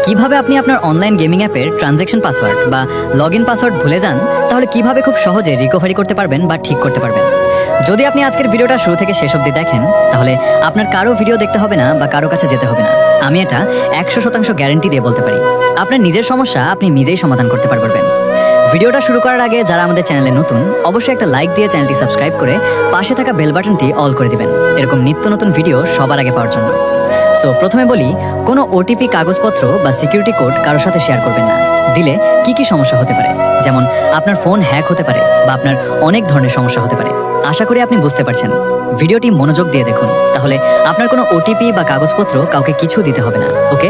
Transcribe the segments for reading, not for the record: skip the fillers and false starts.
কিভাবে আপনি আপনার অনলাইন গেমিং অ্যাপের ট্রানজ্যাকশন পাসওয়ার্ড বা লগইন পাসওয়ার্ড ভুলে যান, তাহলে কিভাবে খুব সহজে রিকভারি করতে পারবেন বা ঠিক করতে পারবেন। যদি আপনি আজকের ভিডিওটা শুরু থেকে শেষ অবধি দেখেন, তাহলে আপনার কারো ভিডিও দেখতে হবে না বা কারো কাছে যেতে হবে না। আমি এটা 100% গ্যারান্টি দিয়ে বলতে পারি। আপনার নিজের সমস্যা আপনি নিজেই সমাধান করতে পারবেন। ভিডিওটা শুরু করার আগে যারা আমাদের চ্যানেলে নতুন, অবশ্যই একটা লাইক দিয়ে চ্যানেলটি সাবস্ক্রাইব করে পাশে থাকা বেল বাটনটি অল করে দিবেন, এরকম নিত্য নতুন ভিডিও সবার আগে পাওয়ার জন্য। সো প্রথমে বলি, কোনো ওটিপি, কাগজপত্র বা সিকিউরিটি কোড কারোর সাথে শেয়ার করবেন না। দিলে কি কি সমস্যা হতে পারে, যেমন আপনার ফোন হ্যাক হতে পারে বা আপনার অনেক ধরনের সমস্যা হতে পারে। আশা করি আপনি বুঝতে পারছেন। ভিডিওটি মনোযোগ দিয়ে দেখুন, তাহলে আপনার কোনো ওটিপি বা কাগজপত্র কাউকে কিছু দিতে হবে না। ওকে?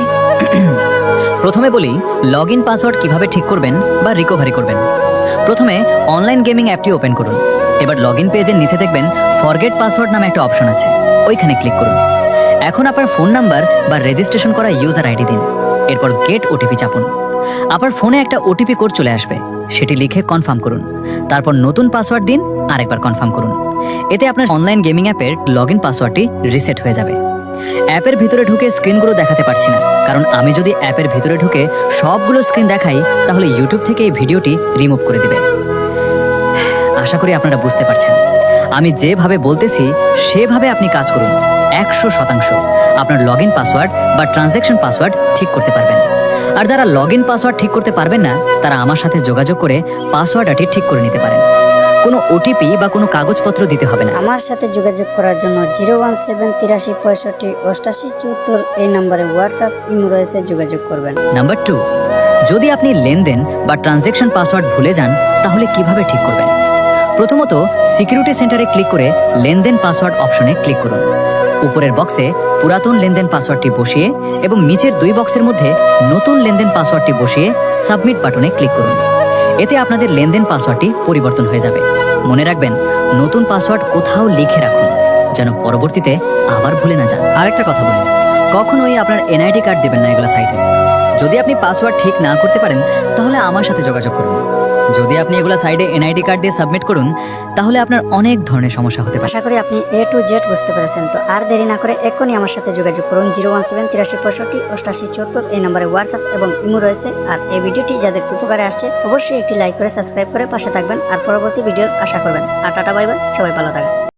প্রথমে বলি, লগইন পাসওয়ার্ড কিভাবে ঠিক করবেন বা রিকভারি করবেন। প্রথমে অনলাইন গেমিং অ্যাপটি ওপেন করুন। এবার লগইন পেজের নিচে দেখবেন ফরগেট পাসওয়ার্ড নামে একটা অপশন আছে, ওইখানে ক্লিক করুন। এখন আপনার ফোন নাম্বার বা রেজিস্ট্রেশন করা ইউজার আইডি দিন। এরপর গেট ওটিপি চাপুন। আপনার ফোনে একটা ওটিপি কোড চলে আসবে, সেটি লিখে কনফার্ম করুন। তারপর নতুন পাসওয়ার্ড দিন, আরেকবার কনফার্ম করুন। এতে আপনার অনলাইন গেমিং অ্যাপের লগইন পাসওয়ার্ডটি রিসেট হয়ে যাবে। অ্যাপের ভিতরে ঢুকে স্ক্রিনগুলো দেখাতে পারছি না, কারণ আমি যদি অ্যাপের ভিতরে ঢুকে সবগুলো স্ক্রিন দেখাই, তাহলে ইউটিউব থেকে এই ভিডিওটি রিমুভ করে দেবে। আশা করি আপনারা বুঝতে পারছেন। আমি যেভাবে বলতেছি সেভাবে আপনি কাজ করুন। 100% আপনার লগইন পাসওয়ার্ড বা ট্রানজ্যাকশন পাসওয়ার্ড ঠিক করতে পারবেন। আর যারা লগইন পাসওয়ার্ড ঠিক করতে পারবেন না, তারা আমার সাথে যোগাযোগ করে পাসওয়ার্ডটি ঠিক করে নিতে পারেন। কোনো ওটিপি বা কোনো কাগজপত্র দিতে হবে না। আমার সাথে যোগাযোগ করার জন্য 01783 65 88 74 এই নম্বরে হোয়াটসঅ্যাপ, ইমো রয়েছে, যোগাযোগ করবেন। নাম্বার 2, যদি আপনি লেনদেন বা ট্রানজ্যাকশন পাসওয়ার্ড ভুলে যান, তাহলে কিভাবে ঠিক করবেন। প্রথমত সিকিউরিটি সেন্টারে ক্লিক করে লেনদেন পাসওয়ার্ড অপশনে ক্লিক করুন। উপরের বক্সে পুরাতন লেনদেন পাসওয়ার্ডটি বসিয়ে এবং নিচের 2 বক্সের মধ্যে নতুন লেনদেন পাসওয়ার্ডটি বসিয়ে সাবমিট বাটনে ক্লিক করুন। এতে আপনাদের লেনদেন পাসওয়ার্ডটি পরিবর্তন হয়ে যাবে। মনে রাখবেন, নতুন পাসওয়ার্ড কোথাও লিখে রাখুন, যেন পরবর্তীতে আবার ভুলে না যান। আরেকটা কথা বলি, কখনোই আপনার এনআইডি কার্ড দেবেন না এগুলো সাইটে। যদি আপনি পাসওয়ার্ড ঠিক না করতে পারেন, তাহলে আমার সাথে যোগাযোগ করুন। যদি আপনি এগুলো সাইডে এনআইডি কার্ড দিয়ে সাবমিট করুন, তাহলে আপনার অনেক ধরনের সমস্যা হতে পারে। আশা করি আপনি A to Z বুঝতে পেরেছেন। তো আর দেরি না করে এক্ষুনি আমার সাথে যোগাযোগ করুন। 01783 65 88 74 এই নম্বরে হোয়াটসঅ্যাপ এবং ইমো রয়েছে। আর এই ভিডিওটি যাদের উপকারে আসছে, অবশ্যই একটি লাইক করে সাবস্ক্রাইব করে পাশে থাকবেন আর পরবর্তী ভিডিওর আশা করবেন। আর টাটা, বাই বাই, সবাই ভালো থাকবেন।